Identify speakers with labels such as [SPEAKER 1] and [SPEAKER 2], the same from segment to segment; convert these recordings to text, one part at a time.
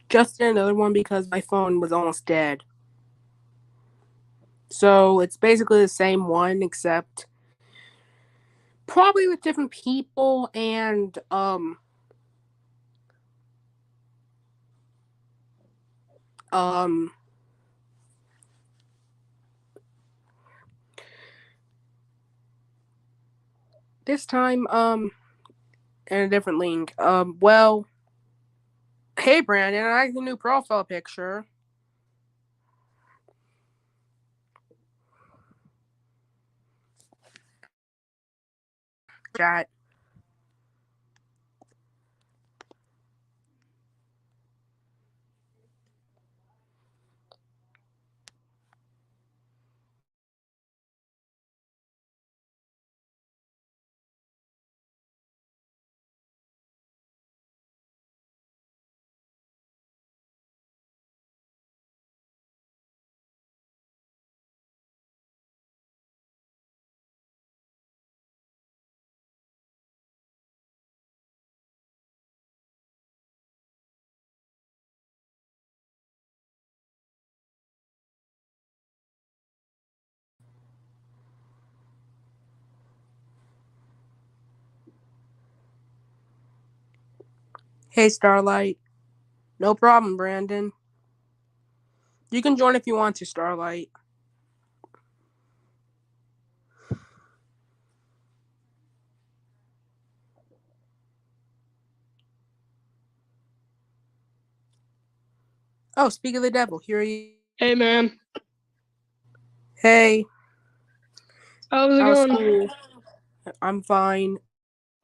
[SPEAKER 1] Just another one because my phone was almost dead. So it's basically the same one, except probably with different people and um this time in a different link. Well, hey Brandon, I like the new profile picture. Chat. Hey Starlight. No problem, Brandon. You can join if you want to, Starlight. Oh, speak of the devil, here he.
[SPEAKER 2] Hey, man.
[SPEAKER 1] Hey.
[SPEAKER 2] How's it
[SPEAKER 1] How's
[SPEAKER 2] going?
[SPEAKER 1] school? I'm fine.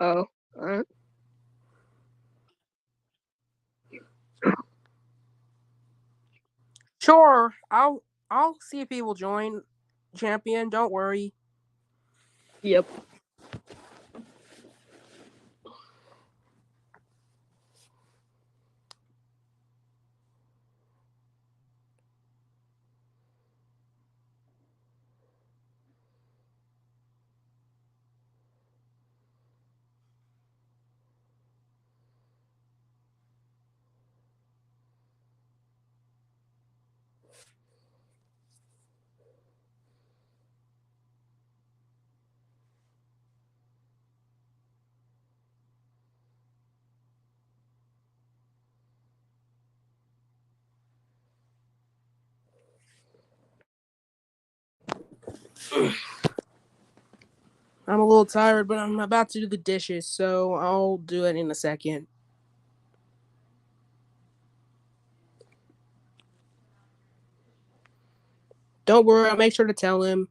[SPEAKER 2] Oh, alright.
[SPEAKER 1] Sure, I'll see if he will join. Champion, don't worry.
[SPEAKER 2] Yep.
[SPEAKER 1] I'm a little tired, but I'm about to do the dishes, so I'll do it in a second. Don't worry, I'll make sure to tell him.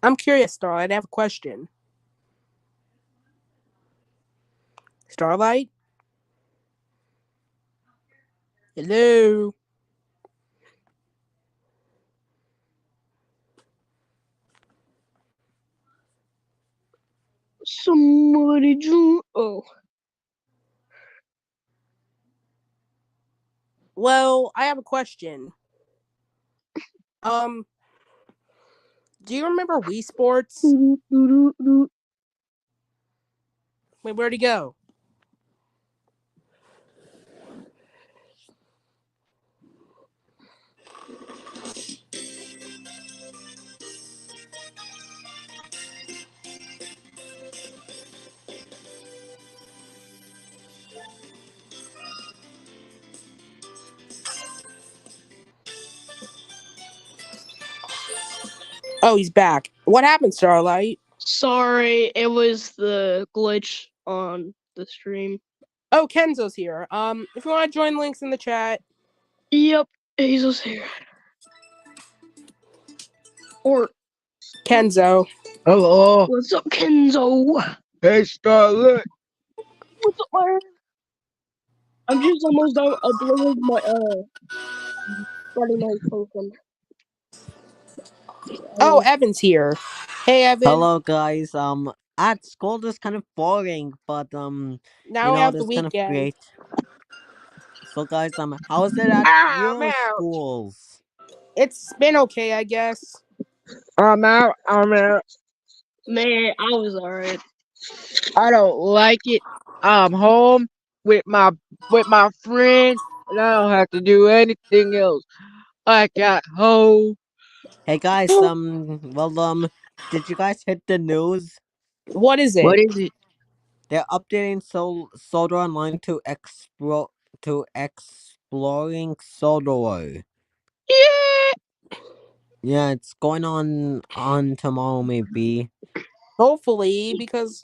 [SPEAKER 1] I'm curious, Starlight. I have a question. Starlight? Hello?
[SPEAKER 2] Somebody drew. Oh.
[SPEAKER 1] Well, I have a question. Um, do you remember Wii Sports? Wait, where'd he go? Oh, he's back. What happened, Starlight?
[SPEAKER 2] Sorry, it was the glitch on the stream.
[SPEAKER 1] Oh, Kenzo's here. If you want to join, links in the chat.
[SPEAKER 2] Yep, Hazel's here. Or
[SPEAKER 1] Kenzo.
[SPEAKER 3] Hello.
[SPEAKER 2] what's up, Kenzo?
[SPEAKER 3] Hey, Starlet.
[SPEAKER 2] What's up, man? I'm just almost done uploading my Friday night function.
[SPEAKER 1] Oh, Evan's here. Hey, Evan.
[SPEAKER 4] Hello guys. At school is kind of boring, but
[SPEAKER 1] Now we have the
[SPEAKER 4] that's kind of
[SPEAKER 1] weekend.
[SPEAKER 4] great. So guys, how's it at
[SPEAKER 3] I'm
[SPEAKER 4] your
[SPEAKER 3] out.
[SPEAKER 4] schools?
[SPEAKER 1] It's been okay, I guess.
[SPEAKER 3] I'm out. I'm out.
[SPEAKER 2] Man, I was alright.
[SPEAKER 3] I don't like it. I'm home with my friends, and I don't have to do anything else. I got home.
[SPEAKER 4] Hey guys, did you guys hit the news?
[SPEAKER 1] What is it?
[SPEAKER 3] What is it?
[SPEAKER 4] They're updating Sword Art Online to exploring Sword Art.
[SPEAKER 3] Yeah.
[SPEAKER 4] Yeah, it's going on tomorrow maybe.
[SPEAKER 1] Hopefully, because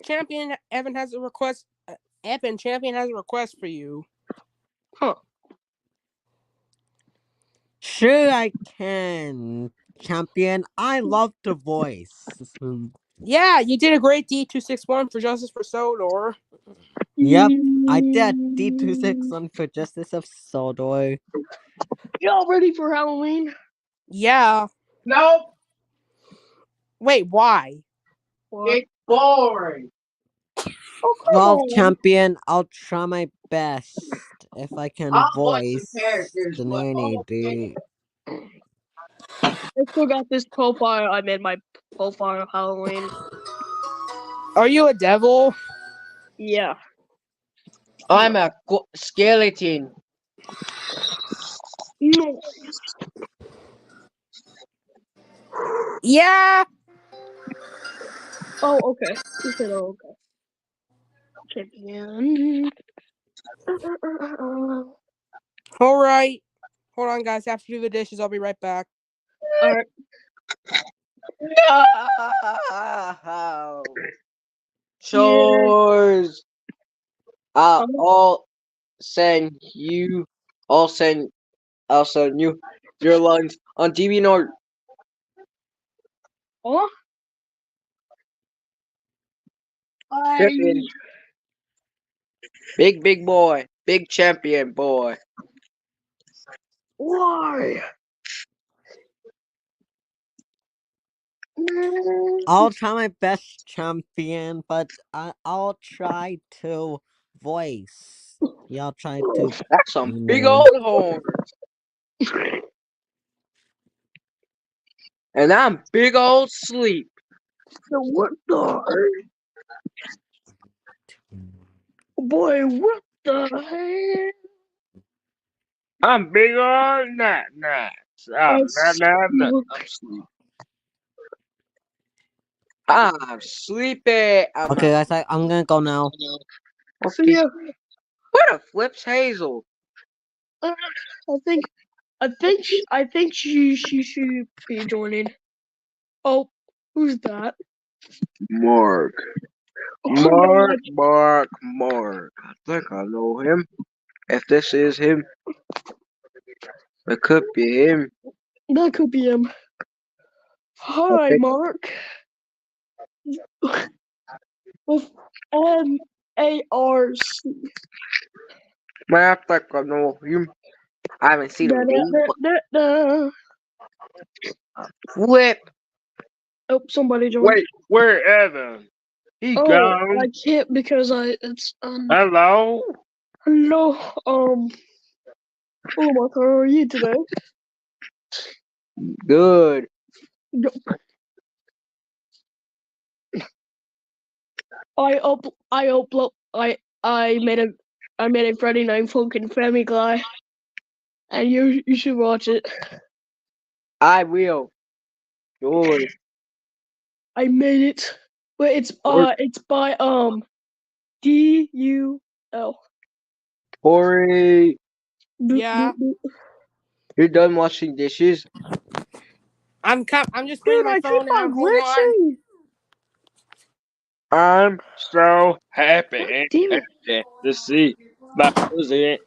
[SPEAKER 1] Champion Evan has a request. Evan, Champion has a request for you.
[SPEAKER 2] Huh.
[SPEAKER 4] Sure, I can, Champion. I love the voice.
[SPEAKER 1] Yeah, you did a great D261 for Justice for Sodor.
[SPEAKER 4] Yep, I did D261 for Justice of Sodor.
[SPEAKER 2] Y'all ready for Halloween?
[SPEAKER 1] Yeah.
[SPEAKER 3] Nope.
[SPEAKER 1] Wait, why?
[SPEAKER 2] What?
[SPEAKER 3] It's boring.
[SPEAKER 2] Oh, come
[SPEAKER 4] Well,
[SPEAKER 2] on.
[SPEAKER 4] Champion, I'll try my best if I can
[SPEAKER 3] I'll
[SPEAKER 4] voice
[SPEAKER 3] some characters,
[SPEAKER 4] the
[SPEAKER 3] but
[SPEAKER 4] Nerdy.
[SPEAKER 2] I still got this profile. I made my profile of Halloween.
[SPEAKER 1] Are you a devil?
[SPEAKER 2] Yeah.
[SPEAKER 3] I'm a skeleton.
[SPEAKER 2] No.
[SPEAKER 1] Yeah.
[SPEAKER 2] Oh, okay. You said, oh, okay. Champion.
[SPEAKER 1] All right. Hold on, guys. I have to do the dishes. I'll be right back.
[SPEAKER 2] All right.
[SPEAKER 3] No. Chores. I'll send you. I'll send you your lines on TV North.
[SPEAKER 2] Oh.
[SPEAKER 3] Tripping. Big boy. Big champion boy.
[SPEAKER 2] Why?
[SPEAKER 4] I'll try my best, Champion, but I'll try to voice. Yeah, I'll try to.
[SPEAKER 3] That's some
[SPEAKER 4] You
[SPEAKER 3] big
[SPEAKER 4] know.
[SPEAKER 3] old horns. And I'm big old sleep.
[SPEAKER 2] So what the? Boy, what the heck?
[SPEAKER 3] I'm big old night. I'm sleep. I'm sleepy.
[SPEAKER 4] Okay, guys, I'm gonna go now.
[SPEAKER 2] See ya.
[SPEAKER 3] Where the flip's Hazel?
[SPEAKER 2] I think she should be joining. Oh, who's that?
[SPEAKER 3] Mark.
[SPEAKER 2] Oh, no,
[SPEAKER 3] Mark. I think I know him. If this is him, it could be him.
[SPEAKER 2] that could be him. Hi,
[SPEAKER 3] Okay.
[SPEAKER 2] Mark. With MARC.
[SPEAKER 3] Man, I think I know him. I haven't seen him.
[SPEAKER 2] Da-da-da-da-da.
[SPEAKER 3] Flip.
[SPEAKER 2] Oh, somebody joined.
[SPEAKER 3] Wait, where Evan? He
[SPEAKER 2] Oh,
[SPEAKER 3] gone.
[SPEAKER 2] I can't because it's
[SPEAKER 3] Hello?
[SPEAKER 2] hello, oh Mark, how are you today?
[SPEAKER 3] Good.
[SPEAKER 2] I made a Friday Night Funkin' Family Guy, and you should watch it.
[SPEAKER 3] I will. Good.
[SPEAKER 2] I made it. Wait, it's by DUL.
[SPEAKER 3] Corey,
[SPEAKER 1] Yeah.
[SPEAKER 3] you're done washing dishes?
[SPEAKER 1] I'm just
[SPEAKER 2] Dude,
[SPEAKER 1] bringing my
[SPEAKER 2] I
[SPEAKER 1] phone
[SPEAKER 2] keep on
[SPEAKER 1] out. Hold on.
[SPEAKER 2] glitching.
[SPEAKER 3] I'm so happy
[SPEAKER 2] Damn it.
[SPEAKER 3] to see my president.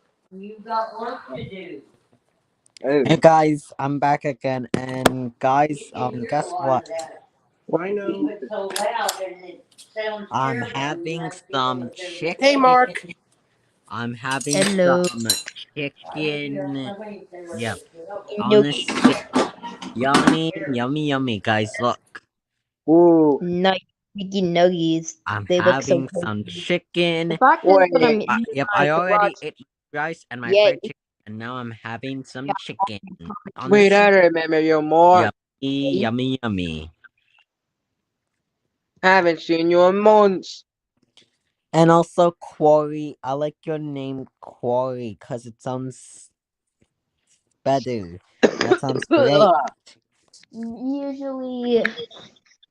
[SPEAKER 4] Hey guys, I'm back again, and guys, guess what?
[SPEAKER 1] I know.
[SPEAKER 4] I'm having some chicken.
[SPEAKER 1] Hey, Mark.
[SPEAKER 4] I'm having
[SPEAKER 5] Hello.
[SPEAKER 4] some chicken. Yep,
[SPEAKER 5] Hello.
[SPEAKER 4] honestly, yummy, guys. Look.
[SPEAKER 3] Ooh,
[SPEAKER 5] Nice. Mickey nuggies.
[SPEAKER 4] I'm
[SPEAKER 5] They look so
[SPEAKER 4] having some
[SPEAKER 5] tasty.
[SPEAKER 4] chicken.
[SPEAKER 5] The fact is that I'm
[SPEAKER 2] Wait,
[SPEAKER 4] Yep,
[SPEAKER 5] eating
[SPEAKER 4] I already
[SPEAKER 2] Watch.
[SPEAKER 4] ate my rice and my
[SPEAKER 5] Yeah,
[SPEAKER 4] fried chicken, and now I'm having some chicken. On
[SPEAKER 3] Wait,
[SPEAKER 4] the
[SPEAKER 3] I remember you more.
[SPEAKER 4] yummy, yummy, yummy.
[SPEAKER 3] Haven't seen you in months.
[SPEAKER 4] And also, Quarry. I like your name, Quarry, because it sounds better. That sounds great.
[SPEAKER 5] usually,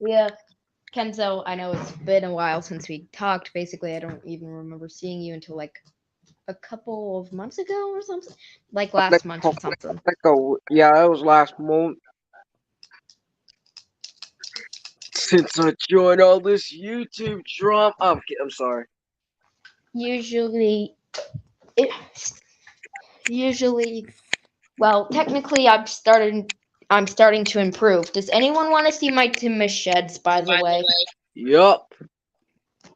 [SPEAKER 5] yeah. Kenzo, I know it's been a while since we talked. Basically, I don't even remember seeing you until like a couple of months ago or something. Like last month or something.
[SPEAKER 3] Yeah, that was last month. Since I joined all this YouTube drama. I'm sorry.
[SPEAKER 5] Usually, well, technically, I'm starting to improve. Does anyone want to see my Timmy sheds, by the way?
[SPEAKER 3] Yup.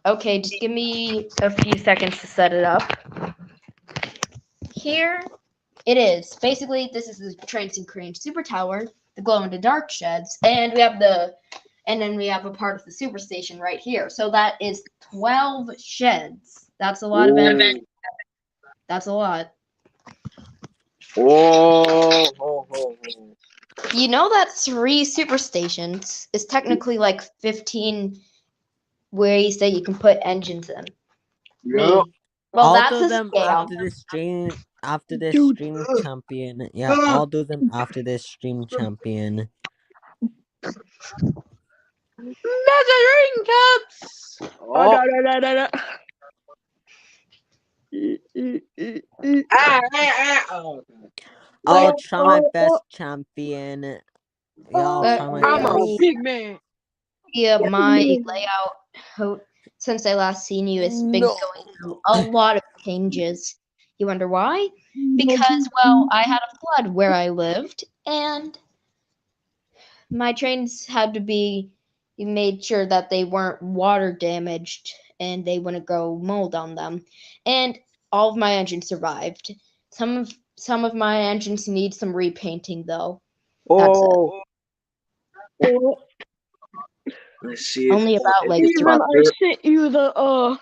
[SPEAKER 5] Okay, just give me a few seconds to set it up. Here it is. Basically, this is the Trains and Cranes Super Tower, the glow in the dark sheds, and then we have a part of the super station right here. So that is 12 sheds. That's a lot of energy. That's a lot.
[SPEAKER 3] Oh.
[SPEAKER 5] You know that 3 super stations is technically like 15 ways that you can put engines in.
[SPEAKER 3] Yup.
[SPEAKER 5] Well,
[SPEAKER 4] I'll
[SPEAKER 5] that's
[SPEAKER 4] do
[SPEAKER 5] a
[SPEAKER 4] them
[SPEAKER 5] scale.
[SPEAKER 4] after this stream. After this
[SPEAKER 2] Dude.
[SPEAKER 4] stream champion. Yeah, I'll do them after this stream champion.
[SPEAKER 3] Measuring cups. Oh.
[SPEAKER 2] No.
[SPEAKER 3] Oh.
[SPEAKER 4] I'll try my best, champion. Yeah, I'll try my
[SPEAKER 3] I'm a
[SPEAKER 4] best.
[SPEAKER 3] big man.
[SPEAKER 5] Yeah, my layout since I last seen you has been going through a lot of changes. You wonder why? Because, well, I had a flood where I lived, and my trains had to be made sure that they weren't water damaged and they wouldn't grow mold on them. And all of my engines survived. Some of my engines need some repainting though. That's it.
[SPEAKER 3] Oh. Let's see.
[SPEAKER 5] Only about like
[SPEAKER 2] Steven, I sent you the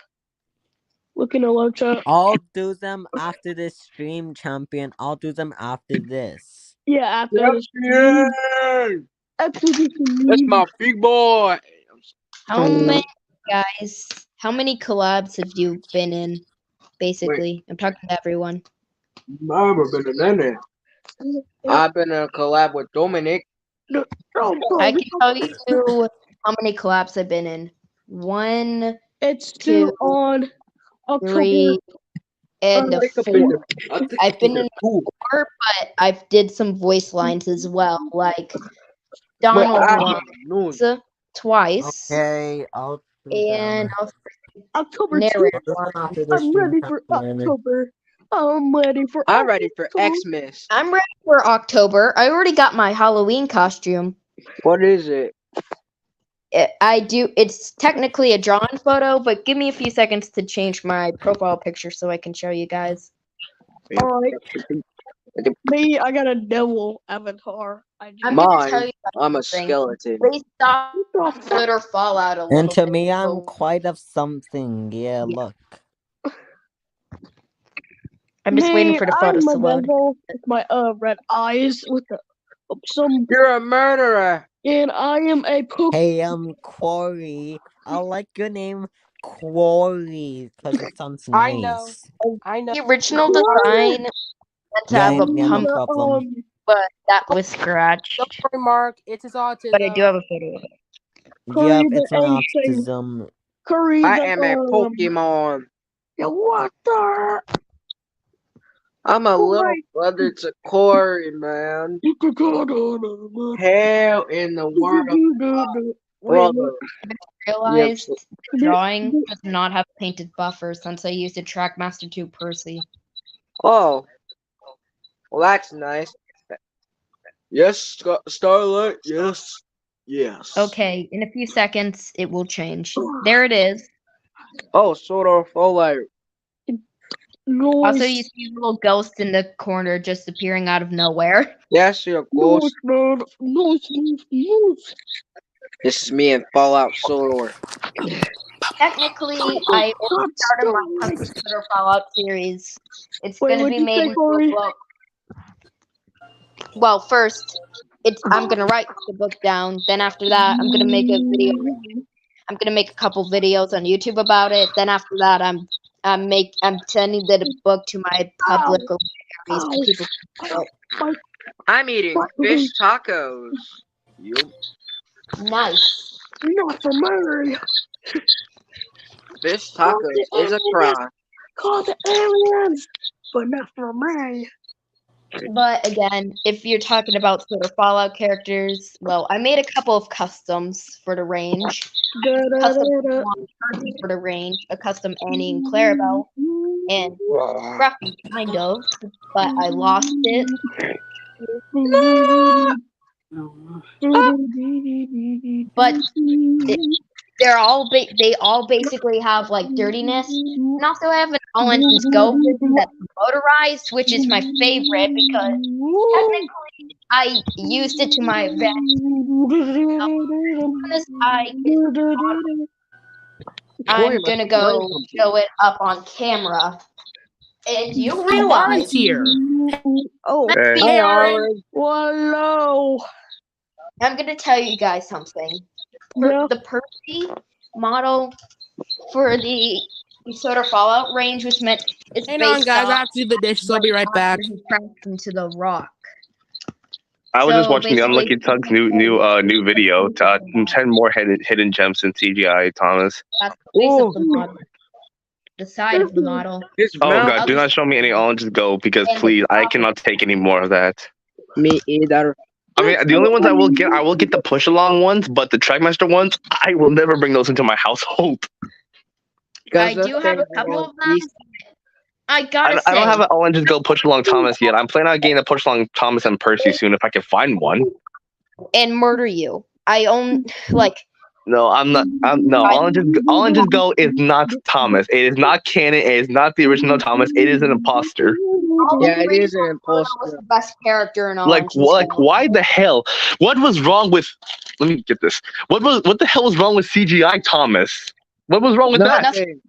[SPEAKER 2] look in the low chat.
[SPEAKER 4] I'll do them after this stream, champion. I'll do them after this.
[SPEAKER 2] Yeah, after this. After this.
[SPEAKER 3] That's my big boy.
[SPEAKER 5] how many collabs have you been in? Basically, I'm talking to everyone.
[SPEAKER 3] I've been in a collab with Dominic.
[SPEAKER 5] I can tell you how many collabs I've been in. 1,
[SPEAKER 2] It's
[SPEAKER 5] 2,
[SPEAKER 2] still on October.
[SPEAKER 5] 3, and 4. I've been in 4, but I've did some voice lines as well, like Donald once, twice,
[SPEAKER 4] Okay, I'll do
[SPEAKER 5] and
[SPEAKER 4] them.
[SPEAKER 2] October 2.
[SPEAKER 5] narrator.
[SPEAKER 4] After this
[SPEAKER 2] I'm
[SPEAKER 4] stream,
[SPEAKER 2] ready for
[SPEAKER 4] champion.
[SPEAKER 2] October. I'm ready for
[SPEAKER 3] I'm ready for Xmas.
[SPEAKER 5] I'm ready for October. I already got my Halloween costume.
[SPEAKER 3] What is it?
[SPEAKER 5] I do. It's technically a drawn photo, but give me a few seconds to change my profile picture so I can show you guys.
[SPEAKER 2] Alright. Me, I got a devil avatar.
[SPEAKER 5] I'm gonna
[SPEAKER 3] Mine,
[SPEAKER 5] tell you
[SPEAKER 3] I'm a
[SPEAKER 5] something.
[SPEAKER 3] skeleton.
[SPEAKER 5] They stopped glitter fallout a little
[SPEAKER 4] And to
[SPEAKER 5] bit,
[SPEAKER 4] me, I'm
[SPEAKER 5] so-
[SPEAKER 4] quite of something. Yeah, look.
[SPEAKER 5] I'm just waiting for the photos to
[SPEAKER 2] I'm a
[SPEAKER 5] load.
[SPEAKER 2] devil with my red eyes with some,
[SPEAKER 3] You're a murderer.
[SPEAKER 2] and I am a poop.
[SPEAKER 4] Hey, Quarry. I like your name, Quarry, because it sounds
[SPEAKER 1] I know.
[SPEAKER 4] nice.
[SPEAKER 1] I know.
[SPEAKER 5] The original design meant to have a
[SPEAKER 4] Yeah, no
[SPEAKER 5] pump,
[SPEAKER 4] problem.
[SPEAKER 5] but that was scratched.
[SPEAKER 1] Don't worry, Mark. It's his autism.
[SPEAKER 5] But I do have a photo of it.
[SPEAKER 4] Yep,
[SPEAKER 2] the
[SPEAKER 4] it's my
[SPEAKER 2] ancient-
[SPEAKER 4] autism.
[SPEAKER 2] Curry
[SPEAKER 3] I
[SPEAKER 2] the,
[SPEAKER 3] am a Pokemon.
[SPEAKER 2] Yeah, what the?
[SPEAKER 3] I'm a
[SPEAKER 2] Oh
[SPEAKER 3] little
[SPEAKER 2] my-
[SPEAKER 3] brother to Corey, man. Hell in the world, brother.
[SPEAKER 5] Realized
[SPEAKER 3] Yes.
[SPEAKER 5] drawing does not have painted buffers since I used a Trackmaster 2 Percy.
[SPEAKER 3] Oh, well, that's nice. Yes, Starlight. Yes, yes.
[SPEAKER 5] Okay, in a few seconds it will change. There it is.
[SPEAKER 3] Oh, sort of. Oh, like
[SPEAKER 5] Also, you see a little ghost in the corner just appearing out of nowhere.
[SPEAKER 3] yes, you're a ghost.
[SPEAKER 2] Noise.
[SPEAKER 3] This is me in Fallout Solar.
[SPEAKER 5] Technically, I already started my Hunter Twitter Fallout series. It's
[SPEAKER 2] Wait,
[SPEAKER 5] gonna
[SPEAKER 2] what'd
[SPEAKER 5] be
[SPEAKER 2] you
[SPEAKER 5] made
[SPEAKER 2] say,
[SPEAKER 5] into
[SPEAKER 2] Corey?
[SPEAKER 5] a book. Well, first, I'm gonna write the book down. Then after that, I'm gonna make a video. I'm gonna make a couple videos on YouTube about it. Then after that, I'm sending the book to my public areas so people can read it.
[SPEAKER 3] I'm eating fish tacos. Yup.
[SPEAKER 5] Nice.
[SPEAKER 2] Not for me.
[SPEAKER 3] Fish tacos is a crime.
[SPEAKER 2] Call the aliens, but not for me.
[SPEAKER 5] But again, if you're talking about Twitter Fallout characters, well, I made a couple of customs for the range. Custom Percy for the range, a custom Annie and Clarabelle, and Scruffy, kind of, but I lost it. But they're all they all basically have like dirtiness, and also I have an All Engines Go version that's motorized, which is my favorite because technically I used it to my advantage. I'm gonna go show it up on camera, and you realize
[SPEAKER 1] here.
[SPEAKER 2] Oh,
[SPEAKER 1] Hey, Aaron.
[SPEAKER 2] hello.
[SPEAKER 5] I'm gonna tell you guys something.
[SPEAKER 2] Yeah.
[SPEAKER 5] The Percy model for the Soda Fallout range was meant. It's
[SPEAKER 1] Hang on,
[SPEAKER 5] based
[SPEAKER 1] guys. I
[SPEAKER 5] off
[SPEAKER 1] have to do the dishes. I'll be right back.
[SPEAKER 5] he crashed into the rock.
[SPEAKER 6] I was just
[SPEAKER 5] So
[SPEAKER 6] watching the Unlucky
[SPEAKER 5] basically-
[SPEAKER 6] Tug's new video to 10 more hidden gems in CGI, Thomas.
[SPEAKER 5] That's the face of the model. The side of the model.
[SPEAKER 3] His
[SPEAKER 6] Oh
[SPEAKER 3] mouth.
[SPEAKER 6] god, do not show me any oranges go because please, I cannot take any more of that.
[SPEAKER 3] Me either.
[SPEAKER 6] I mean, the only ones I will get the push along ones, but the Trackmaster ones, I will never bring those into my household.
[SPEAKER 5] I do have a couple of them. I gotta
[SPEAKER 6] I don't have
[SPEAKER 5] say,
[SPEAKER 6] an oranges go push along Thomas yet. I'm planning on getting a push along Thomas and Percy soon if I can find one.
[SPEAKER 5] and murder you. I own like
[SPEAKER 6] No, I'm not. All Engines Go is not Thomas. It is not canon. It is not the original Thomas. It is an imposter.
[SPEAKER 3] Yeah, it is an
[SPEAKER 5] was
[SPEAKER 3] imposter.
[SPEAKER 5] the best character in all.
[SPEAKER 6] Like why the hell? What was wrong with? Let me get this. What the hell was wrong with CGI Thomas? What was wrong with that?
[SPEAKER 3] Nothing.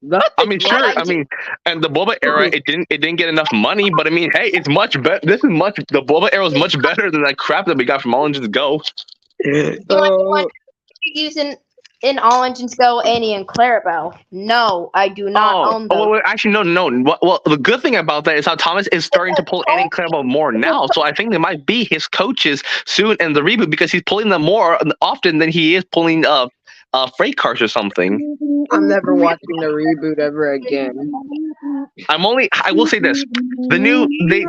[SPEAKER 3] Nothing.
[SPEAKER 6] I mean, sure. I mean, and the Boba era, it didn't get enough money, but I mean, hey, it's much better. The Boba era is much better than that crap that we got from All Engines Go.
[SPEAKER 5] Using in All Engines Go, Annie and Clarabelle. No, I do not own those.
[SPEAKER 6] wait, actually, no. Well, the good thing about that is how Thomas is starting to pull Annie and Clarabelle more now. So I think they might be his coaches soon in the reboot because he's pulling them more often than he is pulling freight cars or something.
[SPEAKER 3] I'm never watching the reboot ever again.
[SPEAKER 6] I will say this. The new they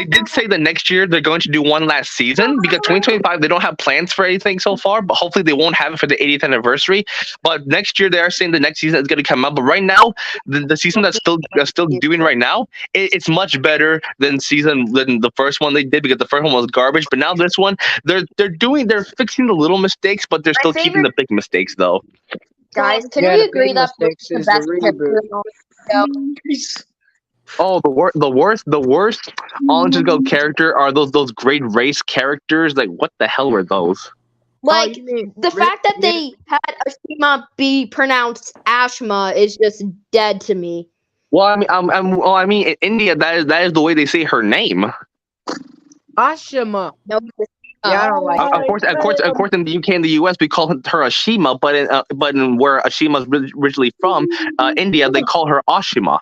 [SPEAKER 6] did say that next year they're going to do one last season because 2025 they don't have plans for anything so far, but hopefully they won't have it for the 80th anniversary. But next year they are saying the next season is going to come out. But right now, the season that's still doing right now, it's much better than the first one they did because the first one was garbage. But now this one, they're fixing the little mistakes, but they're still keeping the big mistakes though.
[SPEAKER 5] Guys, can
[SPEAKER 3] Yeah,
[SPEAKER 5] we
[SPEAKER 3] the
[SPEAKER 5] agree
[SPEAKER 3] big
[SPEAKER 5] that
[SPEAKER 3] mistakes
[SPEAKER 5] the
[SPEAKER 3] is the
[SPEAKER 5] best character
[SPEAKER 3] reboot.
[SPEAKER 5] in All Engines Go?
[SPEAKER 6] Oh, the worst All Engines Go character are those great race characters. Like, what the hell were those?
[SPEAKER 5] Like
[SPEAKER 3] you mean
[SPEAKER 5] the fact that they had Ashima be pronounced Ashma is just dead to me.
[SPEAKER 6] Well, I mean, in India, that is the way they say her name.
[SPEAKER 3] Ashima.
[SPEAKER 5] No,
[SPEAKER 3] Yeah, I don't like
[SPEAKER 6] Of course, in the UK and the US, we call her Ashima, but in where Ashima's originally from, India, they call her Ashima.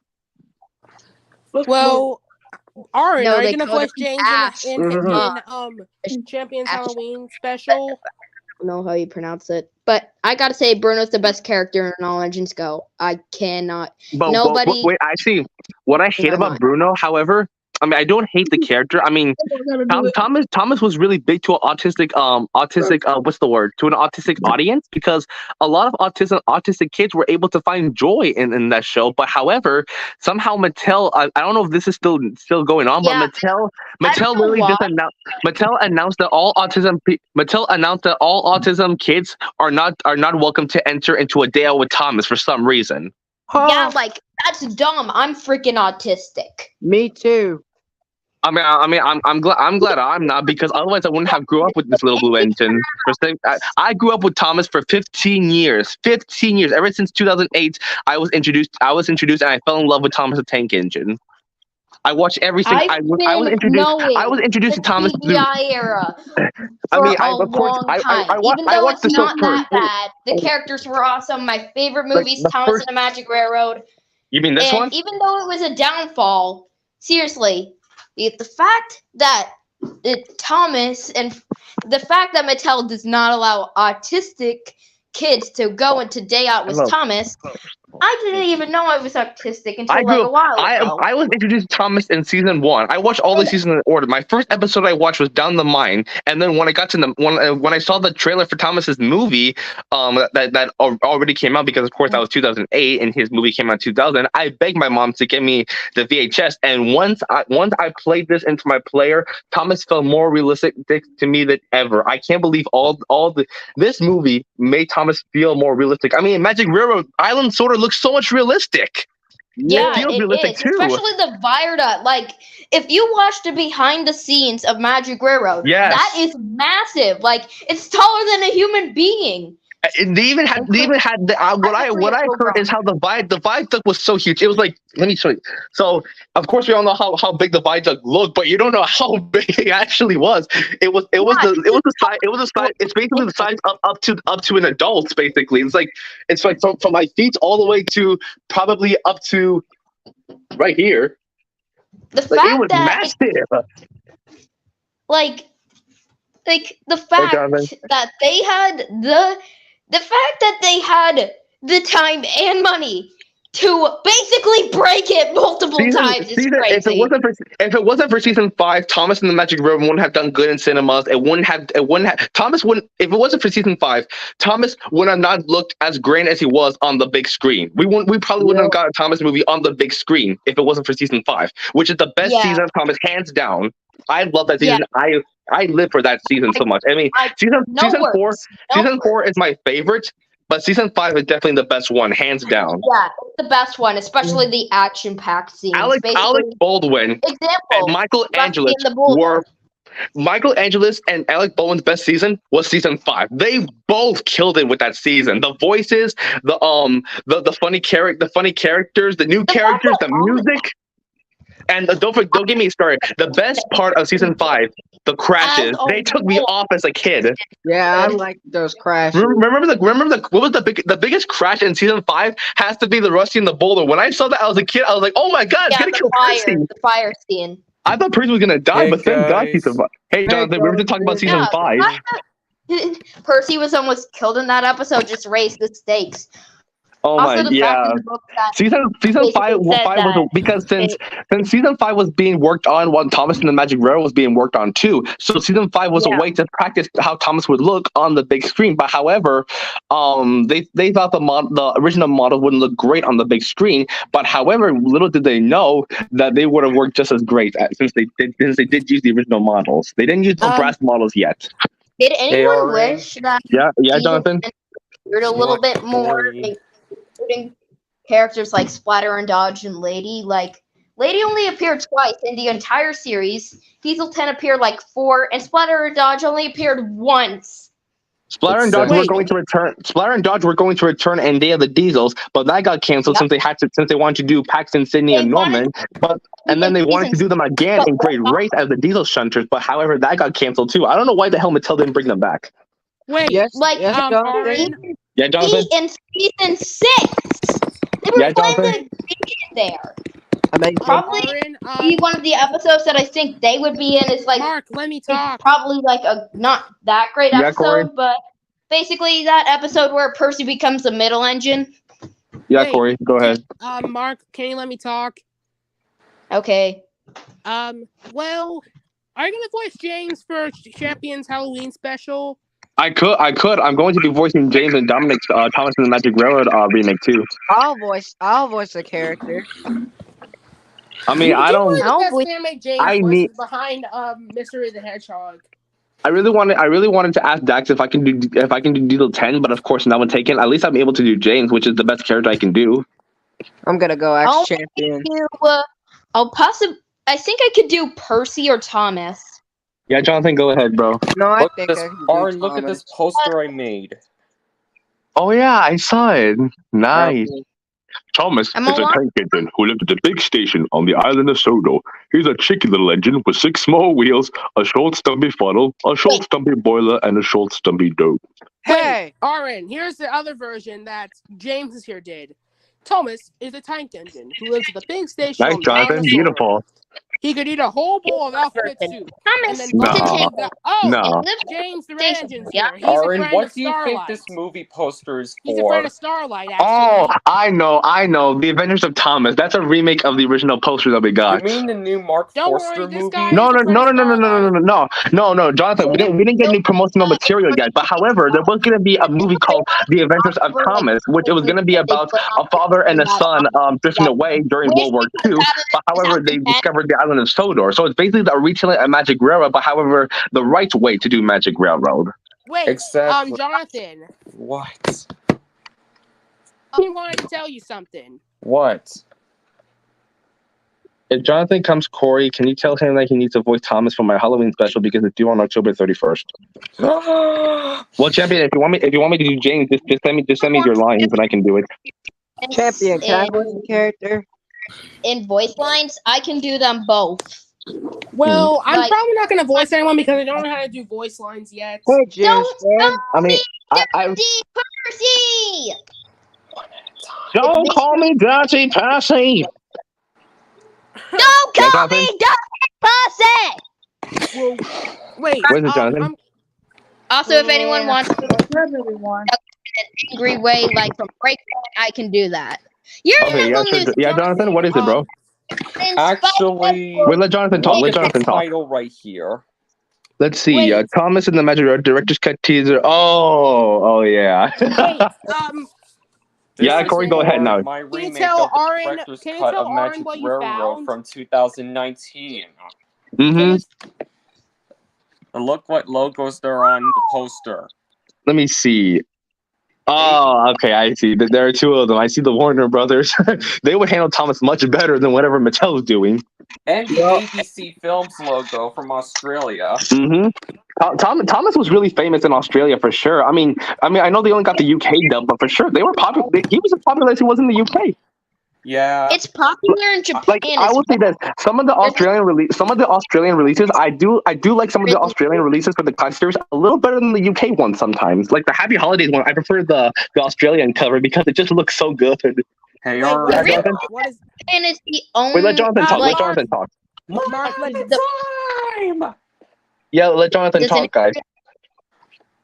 [SPEAKER 1] Well, Aaron,
[SPEAKER 5] No,
[SPEAKER 1] are
[SPEAKER 5] they
[SPEAKER 1] you gonna
[SPEAKER 5] call
[SPEAKER 1] push
[SPEAKER 5] it
[SPEAKER 1] James
[SPEAKER 3] Ash.
[SPEAKER 1] in Champions
[SPEAKER 5] Ash.
[SPEAKER 1] Halloween special?
[SPEAKER 5] I don't know how you pronounce it, but I gotta say Bruno's the best character in All Engines Go. I cannot.
[SPEAKER 6] But
[SPEAKER 5] Nobody-
[SPEAKER 6] wait, actually, what I hate about Bruno, however, I mean, I don't hate the character. I mean, Thomas was really big to an autistic what's the word, to an autistic audience because a lot of autistic kids were able to find joy in that show. But however, somehow Mattel, I don't know if this is still going on,
[SPEAKER 5] Yeah,
[SPEAKER 6] but Mattel
[SPEAKER 5] don't know
[SPEAKER 6] literally
[SPEAKER 5] why.
[SPEAKER 6] just announced that all autism kids are not welcome to enter into a day out with Thomas for some reason.
[SPEAKER 5] Yeah, like that's dumb. I'm freaking autistic.
[SPEAKER 3] Me too.
[SPEAKER 6] I'm glad I'm not, because otherwise I wouldn't have grew up with this little blue engine. I grew up with Thomas for 15 years. 15 years. Ever since 2008, I was introduced, and I fell in love with Thomas the Tank Engine. I watched everything.
[SPEAKER 5] I've
[SPEAKER 6] I was
[SPEAKER 5] been
[SPEAKER 6] introduced.
[SPEAKER 5] knowing
[SPEAKER 6] I was introduced to
[SPEAKER 5] the
[SPEAKER 6] Thomas through.
[SPEAKER 5] CGI era
[SPEAKER 6] I
[SPEAKER 5] for
[SPEAKER 6] mean,
[SPEAKER 5] a
[SPEAKER 6] of course,
[SPEAKER 5] long time.
[SPEAKER 6] I
[SPEAKER 5] Even though
[SPEAKER 6] watched
[SPEAKER 5] it's
[SPEAKER 6] the show
[SPEAKER 5] not
[SPEAKER 6] first.
[SPEAKER 5] that bad, the characters were awesome. My favorite
[SPEAKER 6] Like,
[SPEAKER 5] movies,
[SPEAKER 6] the
[SPEAKER 5] Thomas
[SPEAKER 6] first-
[SPEAKER 5] and the Magic Railroad.
[SPEAKER 6] You mean this
[SPEAKER 5] And
[SPEAKER 6] one?
[SPEAKER 5] even though it was a downfall, seriously, the fact that Thomas and the fact that Mattel does not allow autistic kids to go into Day Out with
[SPEAKER 6] Hello.
[SPEAKER 5] Thomas, I didn't even know I was autistic until
[SPEAKER 6] I
[SPEAKER 5] like
[SPEAKER 6] grew
[SPEAKER 5] a while
[SPEAKER 6] I
[SPEAKER 5] ago.
[SPEAKER 6] was introduced to Thomas in season 1. I watched all the seasons in order. My first episode I watched was Down the Mine, and then when I got to when I saw the trailer for Thomas's movie, that already came out, because of course that was 2008 and his movie came out 2000. I begged my mom to get me the VHS, and once I played this into my player, Thomas felt more realistic to me than ever. I can't believe this movie made Thomas feel more realistic. I mean, Magic Railroad Island sort of looks so much realistic.
[SPEAKER 5] Yeah,
[SPEAKER 6] feels
[SPEAKER 5] it
[SPEAKER 6] realistic
[SPEAKER 5] is,
[SPEAKER 6] too.
[SPEAKER 5] especially the viaduct. Like, if you watch the behind the scenes of Magic Railroad,
[SPEAKER 6] Yes.
[SPEAKER 5] that is massive. Like, it's taller than a human being.
[SPEAKER 6] They even had what I heard is how the viaduct was so huge. It was like, let me show you. So of course we all know how big the viaduct looked, but you don't know how big it actually was. It was the size. It's basically the size up to an adult. Basically, it's like from my feet all the way to probably up to right here.
[SPEAKER 5] The
[SPEAKER 6] Like, it
[SPEAKER 5] fact
[SPEAKER 6] was
[SPEAKER 5] that
[SPEAKER 6] massive.
[SPEAKER 5] like the fact
[SPEAKER 6] Jonathan.
[SPEAKER 5] that they had the fact that they had the time and money to basically break it multiple times is crazy.
[SPEAKER 6] If it wasn't for season 5, Thomas and the Magic Railroad wouldn't have done good in cinemas. It wouldn't have. Thomas wouldn't. If it wasn't for season 5, Thomas would have not looked as great as he was on the big screen. We probably wouldn't have got a Thomas movie on the big screen if it wasn't for season 5, which is the best season of Thomas, hands down. I love that season. I live for that season so much. I mean, season 4 is my favorite, but season 5 is definitely the best one, hands down.
[SPEAKER 5] Yeah, it's the best one, especially the action-packed scenes.
[SPEAKER 6] Alec Baldwin and Michael Angelis and Alec Baldwin's best season was season 5. They both killed it with that season. The voices, the funny characters, the new characters, the music. And don't get me started. The best part of season 5, the crashes. They took me off as a kid.
[SPEAKER 3] Yeah, I like those crashes.
[SPEAKER 6] Remember what was the biggest crash in season 5? Has to be the Rusty and the Boulder. When I saw that, I was a kid. I was like, oh my god, it's gonna kill Percy.
[SPEAKER 5] The fire scene.
[SPEAKER 6] I thought Percy was gonna die,
[SPEAKER 7] Hey,
[SPEAKER 6] but thank God he
[SPEAKER 7] guys.
[SPEAKER 6] survived. Hey Jonathan, we were just talking about season 5.
[SPEAKER 5] Percy was almost killed in that episode. Just raised the stakes.
[SPEAKER 6] Oh
[SPEAKER 5] Also,
[SPEAKER 6] my,
[SPEAKER 5] the fact
[SPEAKER 6] yeah.
[SPEAKER 5] in the book that
[SPEAKER 6] Season
[SPEAKER 5] basically
[SPEAKER 6] 5
[SPEAKER 5] said
[SPEAKER 6] was
[SPEAKER 5] that
[SPEAKER 6] because since season 5 was being worked on while Thomas and the Magic Railroad was being worked on too. So season 5 was a way to practice how Thomas would look on the big screen. But however, they thought the original model wouldn't look great on the big screen. But however, little did they know that they would have worked just as great since they did use the original models. They didn't use the brass models yet.
[SPEAKER 5] Did anyone
[SPEAKER 7] already-
[SPEAKER 5] wish that
[SPEAKER 6] Yeah,
[SPEAKER 5] season
[SPEAKER 6] Jonathan.
[SPEAKER 5] appeared a little bit more,
[SPEAKER 7] Corey.
[SPEAKER 5] including characters like Splatter and Dodge and Lady? Like, Lady only appeared twice in the entire series. Diesel 10 appeared like 4, and Splatter and Dodge only appeared once.
[SPEAKER 6] Splatter and Dodge were going to return. Splatter and Dodge were going to return in Day of the Diesels, but that got canceled since they wanted to do Paxton, Sydney, and Norman. And then they wanted to do them again in Great Race as the Diesel Shunters. But however, that got canceled too. I don't know why the hell Mattel didn't bring them back.
[SPEAKER 1] Wait,
[SPEAKER 3] Yes,
[SPEAKER 5] Like,
[SPEAKER 3] yes, Jonathan.
[SPEAKER 1] Aaron,
[SPEAKER 6] Yeah, Jonathan.
[SPEAKER 5] In season 6, they were
[SPEAKER 6] Yeah,
[SPEAKER 5] playing
[SPEAKER 6] Jonathan.
[SPEAKER 5] the ingredient there.
[SPEAKER 3] Amazing.
[SPEAKER 5] Probably
[SPEAKER 1] Aaron,
[SPEAKER 5] be one of the episodes that I think they would be in is like
[SPEAKER 1] Mark, let me
[SPEAKER 5] it's
[SPEAKER 1] talk.
[SPEAKER 5] probably like a not that great
[SPEAKER 6] Yeah, Corey.
[SPEAKER 5] episode, but basically that episode where Percy becomes the middle engine.
[SPEAKER 6] Yeah,
[SPEAKER 1] Wait.
[SPEAKER 6] Corey, go ahead.
[SPEAKER 1] Mark, can you let me talk?
[SPEAKER 5] Okay.
[SPEAKER 1] Well, are you gonna voice James for Champions Halloween special?
[SPEAKER 6] I could. I'm going to be voicing James and Dominic's Thomas and the Magic Railroad remake too.
[SPEAKER 3] I'll voice a character.
[SPEAKER 6] I mean, I don't.
[SPEAKER 5] No, we-
[SPEAKER 1] James
[SPEAKER 6] I
[SPEAKER 1] voices
[SPEAKER 6] need-
[SPEAKER 1] behind Mystery the Hedgehog.
[SPEAKER 6] I really wanted to ask Dax if I can do Diesel 10, but of course now I'm taken. At least I'm able to do James, which is the best character I can do.
[SPEAKER 3] I'm gonna go
[SPEAKER 5] I'll
[SPEAKER 3] X champion.
[SPEAKER 5] I'll I think I could do Percy or Thomas.
[SPEAKER 6] Yeah, Jonathan, go ahead, bro.
[SPEAKER 3] No, I
[SPEAKER 7] Look
[SPEAKER 3] think
[SPEAKER 7] at this,
[SPEAKER 3] I can do
[SPEAKER 7] Aaron, look at
[SPEAKER 3] Thomas.
[SPEAKER 7] this poster I made.
[SPEAKER 6] Oh yeah, I saw it. Nice.
[SPEAKER 3] Okay.
[SPEAKER 6] Thomas
[SPEAKER 5] I'm
[SPEAKER 6] is a
[SPEAKER 5] alive.
[SPEAKER 6] tank engine who lived at the big station on the island of Sodo. He's a cheeky little engine with 6 small wheels, a short stumpy funnel, a short stumpy boiler, and a short stumpy dope.
[SPEAKER 3] Hey!
[SPEAKER 1] Aaron, here's the other version that James is here did. Thomas is a tank engine who lives at the big station
[SPEAKER 6] Nice,
[SPEAKER 1] on the island
[SPEAKER 6] Jonathan.
[SPEAKER 1] of Sodo.
[SPEAKER 6] Beautiful.
[SPEAKER 1] He could eat a whole bowl of alphabet
[SPEAKER 5] Person.
[SPEAKER 1] soup.
[SPEAKER 5] Thomas
[SPEAKER 1] And
[SPEAKER 5] is
[SPEAKER 1] then
[SPEAKER 5] a
[SPEAKER 6] No.
[SPEAKER 5] tank.
[SPEAKER 6] No.
[SPEAKER 5] Live
[SPEAKER 1] James the Red
[SPEAKER 5] Station.
[SPEAKER 1] Engine's
[SPEAKER 5] Yeah.
[SPEAKER 1] here. He's a
[SPEAKER 7] Aaron,
[SPEAKER 1] friend
[SPEAKER 7] what
[SPEAKER 1] of
[SPEAKER 7] do you think
[SPEAKER 1] Starlight.
[SPEAKER 7] this movie poster is
[SPEAKER 1] He's a friend
[SPEAKER 7] for?
[SPEAKER 1] of Starlight,
[SPEAKER 6] Oh,
[SPEAKER 1] actually.
[SPEAKER 6] I know. The Adventures of Thomas. That's a remake of the original poster that we
[SPEAKER 7] You
[SPEAKER 6] got.
[SPEAKER 7] mean the new Mark
[SPEAKER 1] Don't
[SPEAKER 7] Forster
[SPEAKER 1] worry, this
[SPEAKER 7] movie?
[SPEAKER 1] guy-
[SPEAKER 6] No, Jonathan. We didn't get any promotional material yet. But however, there was gonna be a movie called The Adventures of Thomas, which it was gonna be about a father and a son drifting away during World War II. But however, they discovered the island of Sodor. So it's basically a retelling of Magic Railroad, but however, the right way to do Magic Railroad.
[SPEAKER 1] Wait,
[SPEAKER 7] Exactly.
[SPEAKER 1] Jonathan,
[SPEAKER 7] What?
[SPEAKER 1] I wanted to tell you something.
[SPEAKER 7] What?
[SPEAKER 6] If Jonathan comes, Corey, can you tell him that he needs to voice Thomas for my Halloween special because it's due on October 31st? Well, champion, if you want me to do James, just send me your lines and I can do it.
[SPEAKER 3] Champion, can I voice the character?
[SPEAKER 5] In voice lines, I can do them both.
[SPEAKER 1] Well, I'm
[SPEAKER 5] Like-
[SPEAKER 1] probably not going to voice anyone because I don't know how to do voice lines yet.
[SPEAKER 3] Hey, James,
[SPEAKER 5] Don't
[SPEAKER 3] man.
[SPEAKER 6] I mean, I
[SPEAKER 5] Percy!
[SPEAKER 6] don't call me Dirty Percy.
[SPEAKER 5] Don't
[SPEAKER 6] Yeah,
[SPEAKER 5] call me Dirty Percy!
[SPEAKER 1] Well, wait.
[SPEAKER 6] Where's it, Jonathan?
[SPEAKER 5] Also, if anyone
[SPEAKER 3] Yeah.
[SPEAKER 5] wants
[SPEAKER 2] everyone.
[SPEAKER 5] an angry way, like from Breakpoint, I can do that. You're
[SPEAKER 6] Okay, yeah, sure. Yeah, Jonathan, what is it, bro?
[SPEAKER 7] Actually,
[SPEAKER 6] Wait, let Jonathan talk. Let
[SPEAKER 7] look at
[SPEAKER 6] Jonathan
[SPEAKER 7] the
[SPEAKER 6] talk.
[SPEAKER 7] title right here.
[SPEAKER 6] Let's see.
[SPEAKER 1] Wait.
[SPEAKER 6] Thomas and the Magic Road Director's Cut teaser. Oh yeah.
[SPEAKER 1] Wait,
[SPEAKER 6] Yeah,
[SPEAKER 7] This
[SPEAKER 6] Corey,
[SPEAKER 7] is
[SPEAKER 6] go ahead
[SPEAKER 7] for
[SPEAKER 6] now.
[SPEAKER 7] My
[SPEAKER 1] you
[SPEAKER 7] remake
[SPEAKER 1] tell
[SPEAKER 7] of the
[SPEAKER 1] Aaron-
[SPEAKER 7] director's
[SPEAKER 1] can you
[SPEAKER 7] cut
[SPEAKER 1] tell
[SPEAKER 7] of
[SPEAKER 1] Aaron
[SPEAKER 7] Magic
[SPEAKER 1] what you
[SPEAKER 7] Railroad
[SPEAKER 1] found?
[SPEAKER 7] from 2019.
[SPEAKER 6] Mm-hmm.
[SPEAKER 7] And look what logos there are on the poster.
[SPEAKER 6] Let me see. Oh, okay, I see. There are 2 of them. I see the Warner Brothers. They would handle Thomas much better than whatever Mattel's doing.
[SPEAKER 7] And the ABC Films logo from Australia.
[SPEAKER 6] Mm-hmm. Thomas was really famous in Australia for sure. I mean, I know they only got the UK dub, but for sure they were popular. He was as popular as he was in the UK.
[SPEAKER 7] Yeah.
[SPEAKER 5] It's popular in Japan.
[SPEAKER 6] Like I will say this, some of the Australian releases, I do like some of the Australian releases for the classic series a little better than the UK one sometimes. Like the Happy Holidays one, I prefer the Australian cover because it just looks so good.
[SPEAKER 7] Hey,
[SPEAKER 1] wait,
[SPEAKER 7] alright.
[SPEAKER 1] wait,
[SPEAKER 6] Jonathan?
[SPEAKER 1] what is
[SPEAKER 5] And it's the only.
[SPEAKER 6] Wait, let Jonathan talk.
[SPEAKER 1] like-
[SPEAKER 6] Let Jonathan talk.
[SPEAKER 1] Mark? Let
[SPEAKER 7] Time!
[SPEAKER 6] Yeah, let Jonathan
[SPEAKER 5] Does
[SPEAKER 6] talk, guys.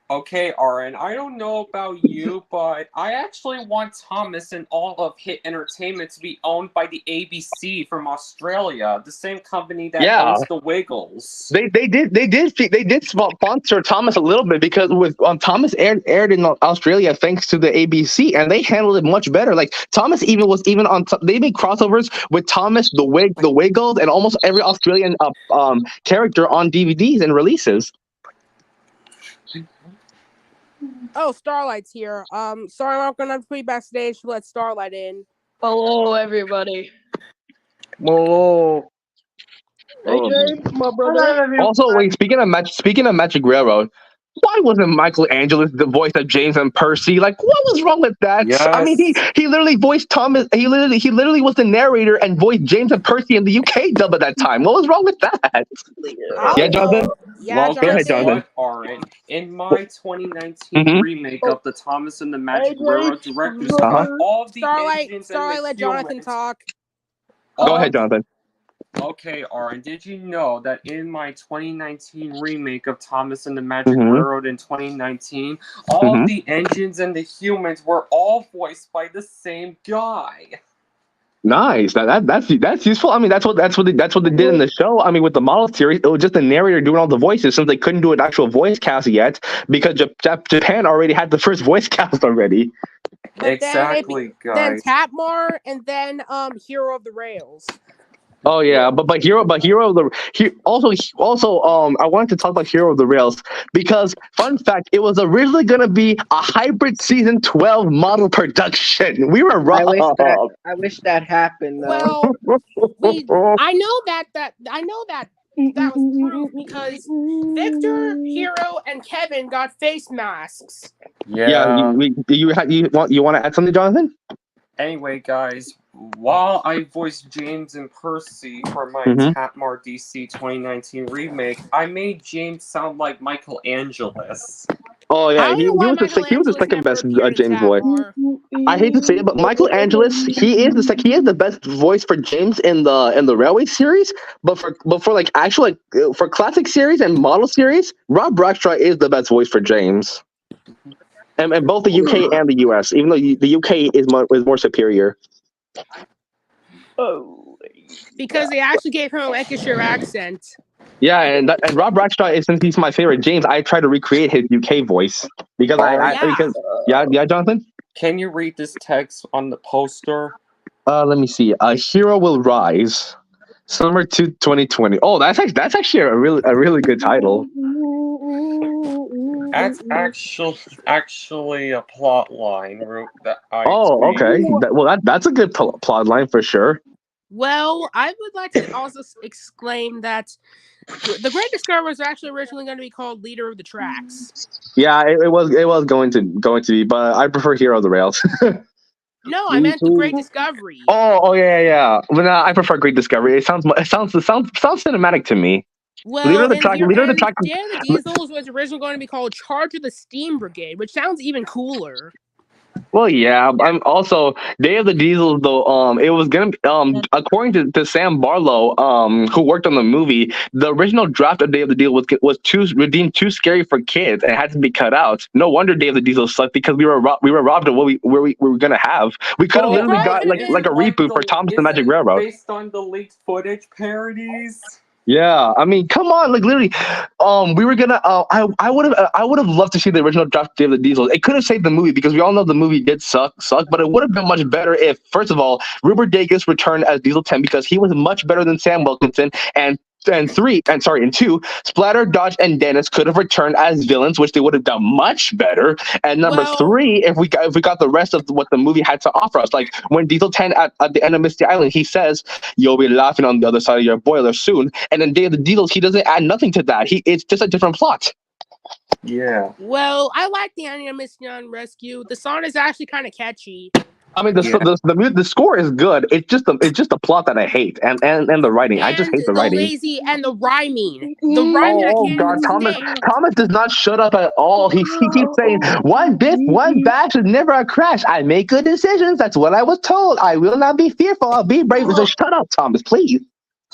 [SPEAKER 7] Okay, Aaron, I don't know about you, but I actually want Thomas and all of Hit Entertainment to be owned by the ABC from Australia, the same company that
[SPEAKER 6] Yeah.
[SPEAKER 7] owns the Wiggles.
[SPEAKER 6] They did sponsor Thomas a little bit because with Thomas aired in Australia thanks to the ABC and they handled it much better. Like Thomas was even on they made crossovers with Thomas the Wiggles and almost every Australian character on DVDs and releases.
[SPEAKER 1] Oh, Starlight's here. Sorry, I'm gonna put you backstage to let Starlight in.
[SPEAKER 2] Hello, everybody.
[SPEAKER 3] Whoa.
[SPEAKER 2] Hey, James, my brother.
[SPEAKER 6] Also, wait, speaking of Magic Railroad, why wasn't Michael Angelis the voice of James and Percy? Like, what was wrong with that?
[SPEAKER 7] Yes.
[SPEAKER 6] I mean, he literally voiced Thomas. He literally was the narrator and voiced James and Percy in the UK dub at that time. What was wrong with that? Yeah, Jonathan.
[SPEAKER 1] Yeah,
[SPEAKER 7] Well,
[SPEAKER 6] go ahead,
[SPEAKER 7] guess
[SPEAKER 6] Jonathan.
[SPEAKER 7] what, Aaron? In my 2019
[SPEAKER 6] Mhm.
[SPEAKER 7] remake of the Thomas and the Magic
[SPEAKER 2] Hey,
[SPEAKER 7] Railroad
[SPEAKER 2] James.
[SPEAKER 7] director's
[SPEAKER 6] Uh-huh.
[SPEAKER 7] cut, all the
[SPEAKER 1] Starlight,
[SPEAKER 7] engines
[SPEAKER 1] Starlight,
[SPEAKER 7] and the
[SPEAKER 1] let Jonathan
[SPEAKER 7] humans-
[SPEAKER 1] talk.
[SPEAKER 6] Go ahead, Jonathan.
[SPEAKER 7] Okay, Aaron, did you know that in my 2019 remake of Thomas and the Magic
[SPEAKER 6] Mhm.
[SPEAKER 7] Railroad in 2019, all
[SPEAKER 6] Mhm.
[SPEAKER 7] the engines and the humans were all voiced by the same guy?
[SPEAKER 6] Nice. That's useful. I mean, that's what they did in the show. I mean, with the model series, it was just the narrator doing all the voices since they couldn't do an actual voice cast yet because Japan already had the first voice cast already.
[SPEAKER 1] But
[SPEAKER 7] Exactly,
[SPEAKER 1] then
[SPEAKER 7] guys.
[SPEAKER 1] Tapmar and then Hero of the Rails.
[SPEAKER 6] Oh yeah, but hero of the I wanted to talk about Hero of the Rails because fun fact, it was originally gonna be a hybrid season 12 model production. We were
[SPEAKER 3] I wish that
[SPEAKER 6] wrong.
[SPEAKER 3] I wish that happened though.
[SPEAKER 1] Well, I know that was proof because Victor, Hero, and Kevin got face masks.
[SPEAKER 6] Yeah, you want to add something, Jonathan?
[SPEAKER 7] Anyway, guys, while I voiced James and Percy for my
[SPEAKER 6] Mhm.
[SPEAKER 7] Tatmar DC 2019 remake, I made James sound like Michael Angeles.
[SPEAKER 6] Oh
[SPEAKER 1] I
[SPEAKER 6] yeah,
[SPEAKER 1] don't
[SPEAKER 6] he
[SPEAKER 1] know why
[SPEAKER 6] was
[SPEAKER 1] Michael
[SPEAKER 6] he was the
[SPEAKER 1] Angeles
[SPEAKER 6] second
[SPEAKER 1] never
[SPEAKER 6] best
[SPEAKER 1] appeared in
[SPEAKER 6] James voice.
[SPEAKER 1] Tatmar.
[SPEAKER 6] I hate to say it, but Michael Angeles, he is the best voice for James in the Railway series. But for like actual for classic series and model series, Rob Rackstraw is the best voice for James. And both the UK and the US, even though the UK is more superior.
[SPEAKER 2] Oh.
[SPEAKER 1] Because they actually gave him a Lancashire accent.
[SPEAKER 6] Yeah, and Rob Rackstraw is, since he's my favorite James, I try to recreate his UK voice because
[SPEAKER 1] Yeah.
[SPEAKER 6] Jonathan.
[SPEAKER 7] Can you read this text on the poster?
[SPEAKER 6] Let me see. A Hero Will Rise, Summer 2020. Oh, that's actually a really good title.
[SPEAKER 7] That's actually a plot line that I.
[SPEAKER 6] Oh, okay. That's a good plot line for sure.
[SPEAKER 1] Well, I would like to also exclaim that the Great Discoverer was actually originally going to be called Leader of the Tracks.
[SPEAKER 6] Yeah, it was going to be, but I prefer Hero of the Rails.
[SPEAKER 1] No, I meant the Great Discovery.
[SPEAKER 6] Oh yeah. But I prefer Great Discovery. It sounds cinematic to me.
[SPEAKER 1] Well,
[SPEAKER 6] Leader of the
[SPEAKER 1] Day
[SPEAKER 6] Track.
[SPEAKER 1] of the Diesels was originally going to be called Charge of the Steam Brigade, which sounds even cooler.
[SPEAKER 6] Well, yeah. I'm also Day of the Diesels though. It was gonna according to Sam Barlow, who worked on the movie, the original draft of Day of the Diesel was deemed too scary for kids and it had to be cut out. No wonder Day of the Diesel sucked because we were robbed of what we were gonna have. We could have literally got like a reboot for Thomas the Magic Railroad
[SPEAKER 7] based on the leaked footage parodies.
[SPEAKER 6] Yeah, I mean, come on, like literally, we were gonna. I would have loved to see the original draft of the Diesel. It could have saved the movie because we all know the movie did suck, but it would have been much better if, first of all, Rupert Dacus returned as Diesel 10 because he was much better than Sam Wilkinson, and two, Splatter, Dodge, and Dennis could have returned as villains, which they would have done much better. And number three, if we got the rest of what the movie had to offer us, like when Diesel 10 at the end of Misty Island, he says, "You'll be laughing on the other side of your boiler soon." And then Day of the Diesels, he doesn't add nothing to that. It's just a different plot.
[SPEAKER 7] Yeah.
[SPEAKER 1] Well, I like the ending of Misty Island Rescue. The song is actually kind of catchy.
[SPEAKER 6] I mean, the score is good. It's just the plot that I hate, and the writing. I just hate the writing.
[SPEAKER 1] Lazy and the rhyming. The rhyming.
[SPEAKER 6] Oh God, Thomas does not shut up at all. He keeps saying one biff, one bash is never a crash. I make good decisions. That's what I was told. I will not be fearful. I'll be brave. So shut up, Thomas, please.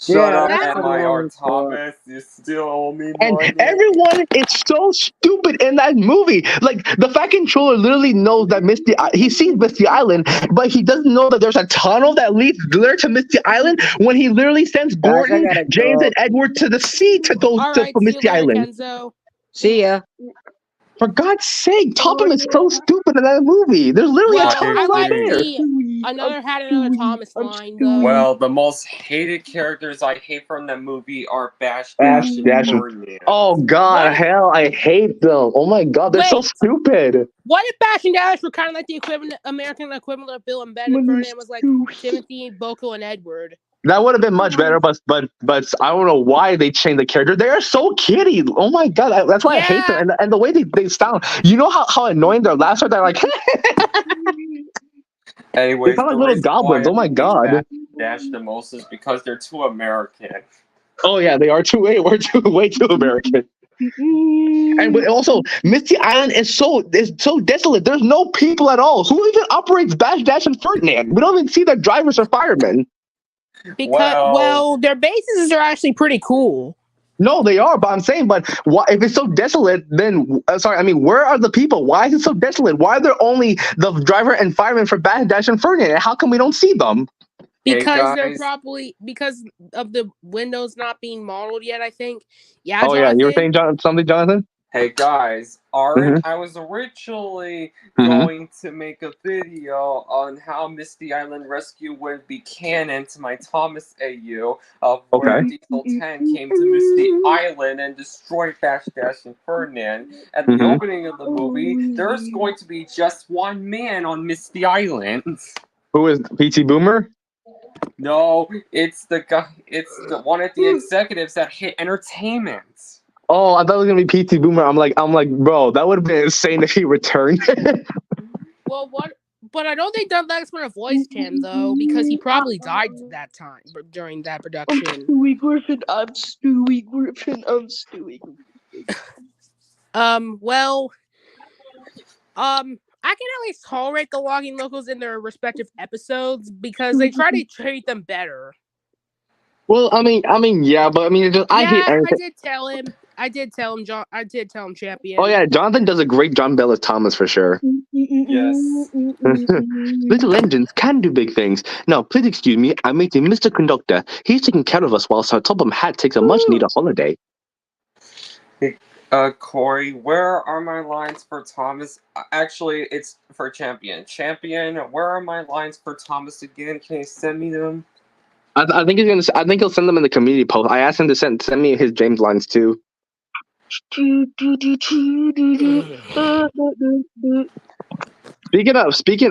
[SPEAKER 7] Shut up, M.I.R. Thomas. You still owe me money.
[SPEAKER 6] And everyone is so stupid in that movie. Like, the Fat Controller literally knows that he sees Misty Island, but he doesn't know that there's a tunnel that leads there to Misty Island when he literally sends Gordon, James, and Edward to the sea to go to Misty Island.
[SPEAKER 1] Kenzo.
[SPEAKER 3] See ya.
[SPEAKER 6] For God's sake, Topham is so stupid in that movie. There's literally a tunnel right there.
[SPEAKER 1] Another Thomas line though.
[SPEAKER 7] Well, the most hated characters I hate from the movie are Bash, Dash, and Ferdinand.
[SPEAKER 6] Oh God, hell, I hate them. Oh my God, they're so stupid.
[SPEAKER 1] What if Bash and Dash were kind of like the American equivalent of Bill and Ben, and Ferdinand was like Timothy, Boko, and Edward?
[SPEAKER 6] That would have been much better, but I don't know why they changed the character. They are so kiddie. Oh my God, that's why I hate them. And the way they sound. You know how annoying their laughs are? They're like.
[SPEAKER 7] Anyways,
[SPEAKER 6] they sound like little goblins. Oh my God.
[SPEAKER 7] Dash the most is because they're too American.
[SPEAKER 6] Oh yeah, they are way too American. And also, Misty Island is so desolate. There's no people at all. Who even operates Bash, Dash, and Ferdinand? We don't even see their drivers or firemen.
[SPEAKER 1] Because their bases are actually pretty cool.
[SPEAKER 6] No, they are, but I'm saying, but why, if it's so desolate, then where are the people? Why is it so desolate? Why are there only the driver and fireman for Bash, Dash, and Ferdinand? How come we don't see them?
[SPEAKER 1] Because they're probably because of the windows not being modeled yet. I think. Yeah.
[SPEAKER 6] Oh
[SPEAKER 1] Jonathan?
[SPEAKER 6] yeah, you were saying something, Jonathan?
[SPEAKER 7] Hey guys, Art, I was originally going to make a video on how Misty Island Rescue would be canon to my Thomas AU of where Diesel 10 came to Misty Island and destroyed Dash Dash and Ferdinand. At the opening of the movie, there's going to be just one man on Misty Island.
[SPEAKER 6] Who is PT Boomer?
[SPEAKER 7] No, it's the guy. It's the one of the executives at Hit Entertainment.
[SPEAKER 6] Oh, I thought it was gonna be PT Boomer. I'm like, bro, that would have been insane if he returned.
[SPEAKER 1] Well, what? But I don't think Doug Lexman voiced him though, because he probably died that time during that production.
[SPEAKER 2] I'm Stewie Griffin. I'm Stewie Griffin. I'm Stewie Griffin.
[SPEAKER 1] Well, I can at least tolerate the Logging Locals in their respective episodes because they try to treat them better.
[SPEAKER 6] Well, I mean, yeah, but I mean, I hate everything.
[SPEAKER 1] I did tell him, Champion.
[SPEAKER 6] Oh yeah, Jonathan does a great John Bell as Thomas for sure.
[SPEAKER 7] Yes.
[SPEAKER 6] Little engines can do big things. Now, please excuse me, I'm meeting Mr. Conductor. He's taking care of us while Sir Topham Hatt takes a much-needed holiday.
[SPEAKER 7] Corey, where are my lines for Thomas? Actually, it's for Champion. Champion, where are my lines for Thomas again? Can you send me them?
[SPEAKER 6] I think he'll send them in the community post. I asked him to send me his James lines too. Speaking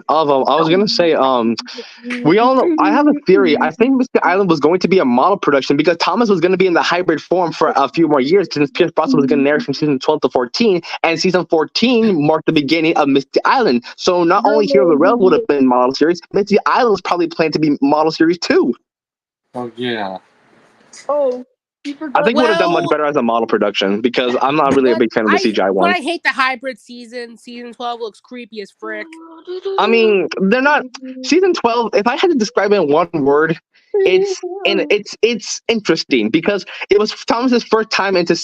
[SPEAKER 6] of, I was gonna say, we all know. I have a theory. I think Mr. Island was going to be a model production because Thomas was going to be in the hybrid form for a few more years since Pierce Brosnan was going to narrate from season 12 to 14, and season 14 marked the beginning of Misty Island. So not only Hero of the Rail would have been model series, Misty Island was probably planned to be model series too.
[SPEAKER 7] Oh yeah.
[SPEAKER 2] Oh.
[SPEAKER 6] I think it would have done much better as a model production because I'm not really a big fan of the CGI one.
[SPEAKER 1] But I hate the hybrid season. Season 12 looks creepy as frick.
[SPEAKER 6] I mean, they're not. Season 12, if I had to describe it in one word, it's interesting because it was Thomas's first time entering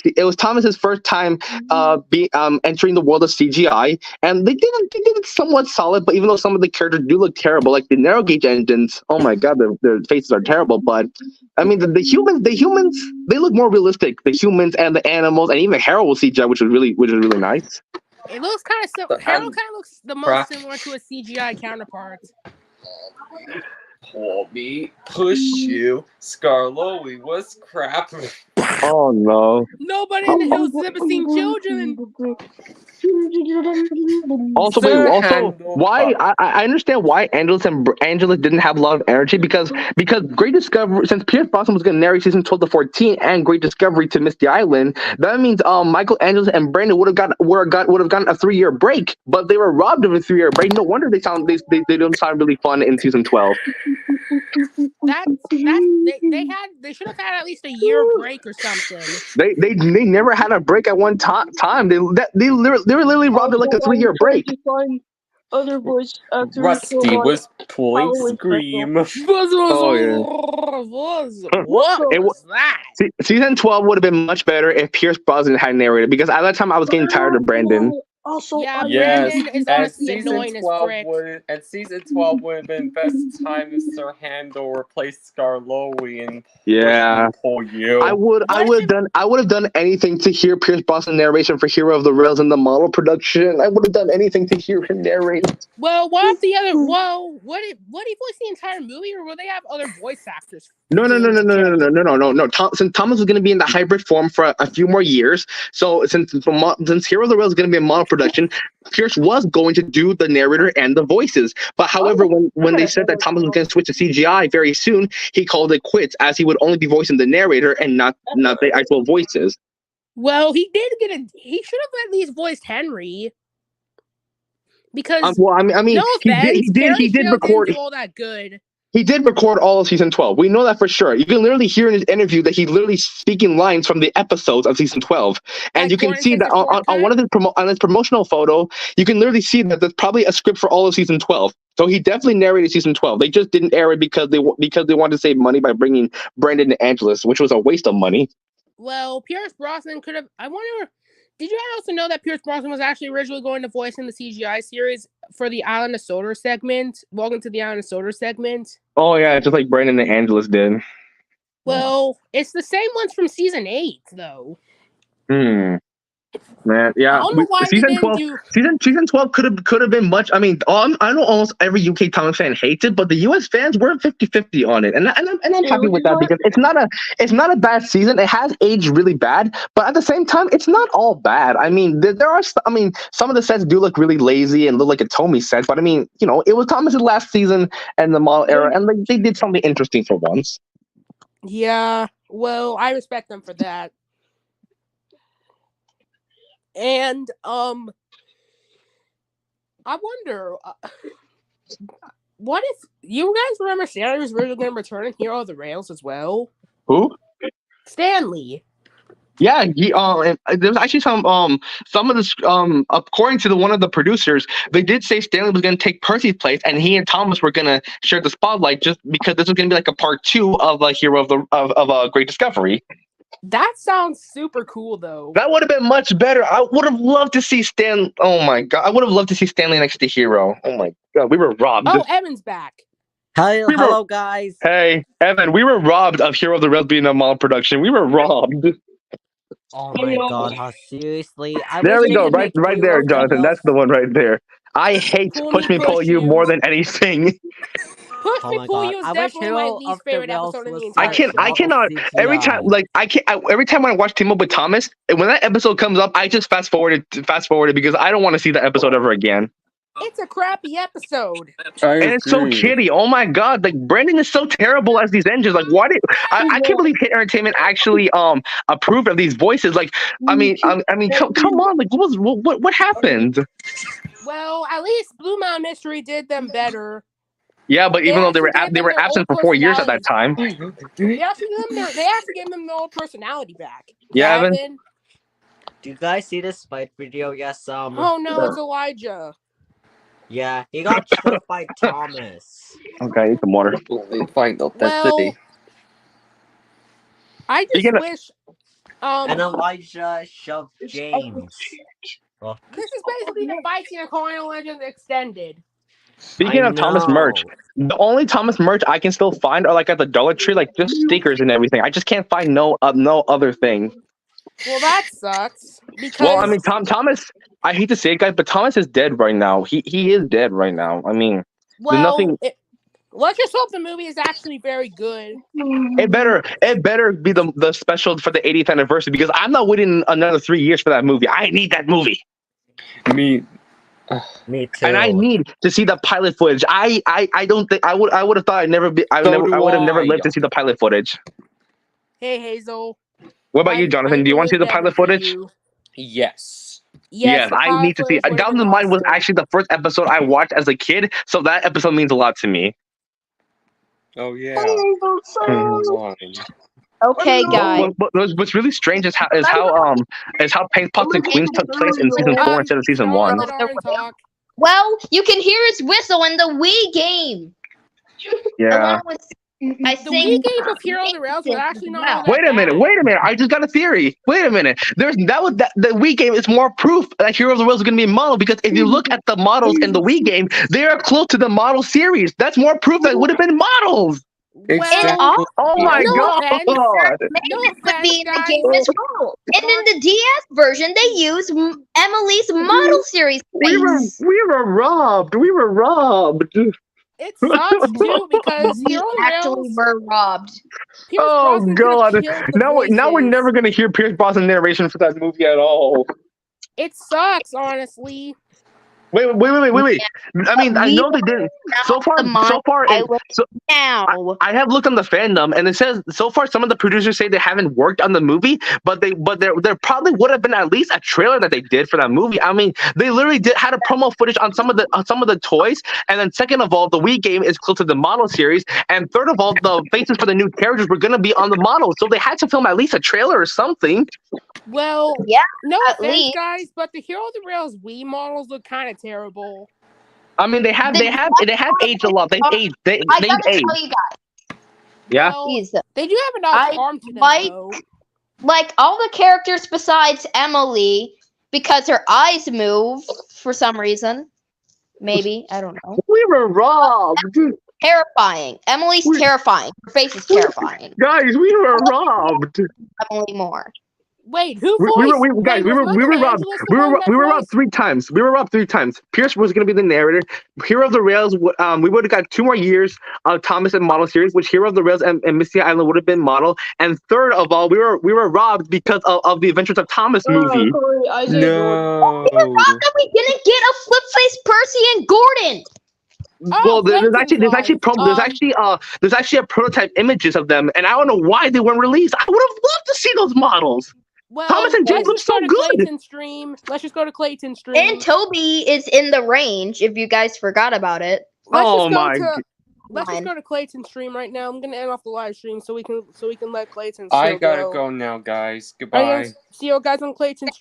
[SPEAKER 6] the world of CGI, and they did it somewhat solid. But even though some of the characters do look terrible, like the narrow gauge engines, oh my god, their faces are terrible. But I mean, the humans, they look more realistic. The humans and the animals, and even Harold was CGI, which was really nice.
[SPEAKER 1] It looks kind of similar. Harold kind of looks the most similar to a CGI counterpart.
[SPEAKER 7] Pull me, push you. Skarloey was crap.
[SPEAKER 6] Oh no.
[SPEAKER 1] Nobody in the hills has ever seen children.
[SPEAKER 6] Also, why? I understand why Angelus didn't have a lot of energy because Great Discovery, since Pierce Brosnan was going to narrate season 12 to 14 and Great Discovery to Misty Island, that means Michael Angelus and Brandon would have gotten a 3-year break, but they were robbed of a 3-year break. No wonder they don't sound really fun in season 12.
[SPEAKER 1] They should have had at least a year break or something.
[SPEAKER 6] They never had a break at one time. They were literally robbed of like a 3-year break.
[SPEAKER 2] Other voice actors.
[SPEAKER 7] Rusty was pulling Scream.
[SPEAKER 6] Oh yeah.
[SPEAKER 1] What was that?
[SPEAKER 6] Season 12 would have been much better if Pierce Brosnan had narrated because at that time I was getting tired of Brandon.
[SPEAKER 2] Also,
[SPEAKER 1] Brandon is honestly annoying as frick.
[SPEAKER 7] And season 12 would have been best time if Sir Handel replaced Skarloey and pull you.
[SPEAKER 6] I would have done anything to hear Pierce Brosnan narration for Hero of the Rails in the model production. I would have done anything to hear him narrate.
[SPEAKER 1] Well, what if he voiced the entire movie, or will they have other voice actors?
[SPEAKER 6] No. Since Thomas was going to be in the hybrid form for a few more years, so since Hero of the Rails is going to be a model production, Pierce was going to do the narrator and the voices. But however, when they said that Thomas was going to switch to CGI very soon, he called it quits, as he would only be voicing the narrator and not the actual voices.
[SPEAKER 1] Well, he should have at least voiced Henry. Because
[SPEAKER 6] no offense, he did record
[SPEAKER 1] didn't do all that good.
[SPEAKER 6] He did record all of season 12. We know that for sure. You can literally hear in his interview that he's literally speaking lines from the episodes of season 12. And you can see that on one of his his promotional photo, you can literally see that there's probably a script for all of season 12. So he definitely narrated season 12. They just didn't air it because they wanted to save money by bringing Brandon and Angelus, which was a waste of money.
[SPEAKER 1] Well, Pierce Brosnan could have. I wonder. Did you also know that Pierce Brosnan was actually originally going to voice in the CGI series for the Island of Sodor segment? Welcome to the Island of Sodor segment.
[SPEAKER 6] Oh yeah, just like Brandon and Angelus did.
[SPEAKER 1] Well, it's the same ones from season 8, though.
[SPEAKER 6] Man,
[SPEAKER 1] I
[SPEAKER 6] yeah.
[SPEAKER 1] don't know why they
[SPEAKER 6] Season
[SPEAKER 1] didn't
[SPEAKER 6] 12,
[SPEAKER 1] do.
[SPEAKER 6] season 12 could have been much. I mean, I know almost every UK Thomas fan hates it, but the US fans were 50-50 on it, and I'm happy with that because it's not a bad season. It has aged really bad, but at the same time, it's not all bad. I mean, there are. I mean, some of the sets do look really lazy and look like a Tomy set, but I mean, you know, it was Thomas's last season and the model era, and like they did something interesting for once.
[SPEAKER 1] Yeah, well, I respect them for that. And I wonder, what if you guys remember Stanley was really going to return in Hero of the Rails as well?
[SPEAKER 6] Who?
[SPEAKER 1] Stanley.
[SPEAKER 6] Yeah, there's actually some of this according to one of the producers, they did say Stanley was going to take Percy's place, and he and Thomas were going to share the spotlight just because this was going to be like a part 2 of a Hero of a Great Discovery.
[SPEAKER 1] That sounds super cool, though.
[SPEAKER 6] That would have been much better. I would have loved to see Stan. Oh my god, I would have loved to see Stanley next to Hero. Oh my god, we were robbed.
[SPEAKER 1] Oh, Evan's back.
[SPEAKER 4] Hello, guys.
[SPEAKER 6] Hey, Evan, we were robbed of Hero of the Rails being a mall production. We were robbed.
[SPEAKER 4] Oh my god, how seriously?
[SPEAKER 6] There we go, right
[SPEAKER 4] Hero
[SPEAKER 6] there,
[SPEAKER 4] of the
[SPEAKER 6] Jonathan. That's the one right there. I hate Push Me Pull You more than anything.
[SPEAKER 1] Push
[SPEAKER 4] Oh
[SPEAKER 1] Me
[SPEAKER 4] my
[SPEAKER 1] Pull
[SPEAKER 4] God.
[SPEAKER 1] You is
[SPEAKER 4] I wish
[SPEAKER 1] definitely my
[SPEAKER 4] Hero
[SPEAKER 1] least
[SPEAKER 4] of the
[SPEAKER 1] favorite
[SPEAKER 4] Rails
[SPEAKER 1] episode in the
[SPEAKER 4] was
[SPEAKER 1] entire show.
[SPEAKER 6] I cannot. Every time, every time I watch Team Up with Thomas, and when that episode comes up, I just fast forward it because I don't want to see that episode ever again.
[SPEAKER 1] It's a crappy episode.
[SPEAKER 6] And it's so kiddie. Oh my god! Like Brendan is so terrible as these engines. Like, why did I can't believe Hit Entertainment actually approved of these voices? Like, I mean, come on! Like, what happened?
[SPEAKER 1] Well, at least Blue Mountain Mystery did them better.
[SPEAKER 6] Yeah, but even though they were
[SPEAKER 1] their
[SPEAKER 6] absent
[SPEAKER 1] old
[SPEAKER 6] for 4 years at that time.
[SPEAKER 1] They actually gave them their old personality back.
[SPEAKER 6] Yeah, Evan.
[SPEAKER 4] Do you guys see this fight video? Yes.
[SPEAKER 1] Oh no, it's Elijah.
[SPEAKER 4] Yeah, he got choked by Thomas.
[SPEAKER 6] Okay, eat some water.
[SPEAKER 1] Well, I just wish.
[SPEAKER 4] And Elijah shoved James.
[SPEAKER 1] Well, this is basically the Fight Scene of Colonial Legends extended.
[SPEAKER 6] Speaking of Thomas merch, the only Thomas merch I can still find are like at the Dollar Tree, like just stickers and everything. I just can't find no other thing.
[SPEAKER 1] Well, that sucks. Because
[SPEAKER 6] well, I mean, Thomas. I hate to say it, guys, but Thomas is dead right now. He is dead right now. I mean,
[SPEAKER 1] well,
[SPEAKER 6] nothing.
[SPEAKER 1] Let's just hope the movie is actually very good.
[SPEAKER 6] It better be the special for the 80th anniversary because I'm not waiting another 3 years for that movie. I need that movie.
[SPEAKER 4] Me too.
[SPEAKER 6] And I need to see the pilot footage. I don't think I would have thought I would have never lived to see the pilot footage.
[SPEAKER 1] Hey Hazel.
[SPEAKER 6] What about you, Jonathan? Do you want to see the pilot footage?
[SPEAKER 7] Yes.
[SPEAKER 6] Yes, I need to see. Down the Line was actually the first episode I watched as a kid, so that episode means a lot to me.
[SPEAKER 7] Oh yeah.
[SPEAKER 5] Okay, guys.
[SPEAKER 6] What's really strange is how Paint Pots and Queens took place in season 4 instead of season 1.
[SPEAKER 5] Well, you can hear his whistle in the Wii game.
[SPEAKER 6] Yeah.
[SPEAKER 1] The Wii game of Hero of the Rails was actually not.
[SPEAKER 6] Wait a minute! I just got a theory. Wait a minute. The Wii game is more proof that Hero of the Rails is going to be a model because if you look at the models in the Wii game, they are close to the model series. That's more proof that it would have been models.
[SPEAKER 5] Well,
[SPEAKER 6] oh my god!
[SPEAKER 5] Would be in the game as well. And in the DS version, they use Emily's model series.
[SPEAKER 6] We were robbed. We were robbed.
[SPEAKER 1] It sucks too because Hero
[SPEAKER 5] actually were robbed.
[SPEAKER 6] Oh god! Now we're never gonna hear Pierce Brosnan narration for that movie at all.
[SPEAKER 1] It sucks, honestly.
[SPEAKER 6] Wait. I mean, I know they didn't. So far, I have looked on the fandom, and it says so far some of the producers say they haven't worked on the movie, but there probably would have been at least a trailer that they did for that movie. I mean, they literally had a promo footage on some of the toys, and then second of all, the Wii game is close to the model series, and third of all, the faces for the new characters were gonna be on the models, so they had to film at least a trailer or something.
[SPEAKER 1] Well,
[SPEAKER 5] yeah,
[SPEAKER 1] no offense, guys, but the Hero of the Rails Wii models look kind of terrible.
[SPEAKER 6] I mean, they have aged a lot. They've aged. They've aged.
[SPEAKER 5] Tell you guys.
[SPEAKER 6] Yeah.
[SPEAKER 1] They do have enough charm to them, though.
[SPEAKER 5] Like all the characters besides Emily, because her eyes move for some reason. Maybe I don't know.
[SPEAKER 6] We were robbed.
[SPEAKER 5] Terrifying. Emily's terrifying. Her face is terrifying.
[SPEAKER 6] Guys, we were robbed.
[SPEAKER 5] Emily more.
[SPEAKER 1] Wait, who
[SPEAKER 6] We
[SPEAKER 1] voiced?
[SPEAKER 6] were guys.
[SPEAKER 1] Wait, was
[SPEAKER 6] We were robbed.
[SPEAKER 1] Michelangelo the one that
[SPEAKER 6] We were robbed
[SPEAKER 1] voiced-
[SPEAKER 6] 3 times. We were robbed 3 times. Pierce was gonna be the narrator. Hero of the Rails. We would have got 2 more years of Thomas and Model series, which Hero of the Rails and Misty Island would have been Model. And third of all, we were robbed because of the Adventures of Thomas movie.
[SPEAKER 2] Corey, Isaiah Jordan.
[SPEAKER 7] No.
[SPEAKER 5] How come we didn't get a flip face Percy and Gordon?
[SPEAKER 6] Well, there's actually
[SPEAKER 1] Frankenstein.
[SPEAKER 6] there's actually a prototype images of them, and I don't know why they weren't released. I would have loved to see those models.
[SPEAKER 1] Well,
[SPEAKER 6] Thomas and James
[SPEAKER 1] let's
[SPEAKER 6] look
[SPEAKER 1] just go
[SPEAKER 6] so
[SPEAKER 1] to
[SPEAKER 6] good.
[SPEAKER 1] Clayton's stream. Let's just go to Clayton's stream.
[SPEAKER 5] And Toby is in the range, if you guys forgot about it.
[SPEAKER 1] Let's
[SPEAKER 6] Oh
[SPEAKER 1] just go
[SPEAKER 6] my
[SPEAKER 1] to- Let's just
[SPEAKER 5] Fine.
[SPEAKER 1] go to Clayton's stream right now. I'm gonna end off the live stream so we can let Clayton.
[SPEAKER 7] I gotta go now, guys. Goodbye.
[SPEAKER 1] See you guys on Clayton's stream.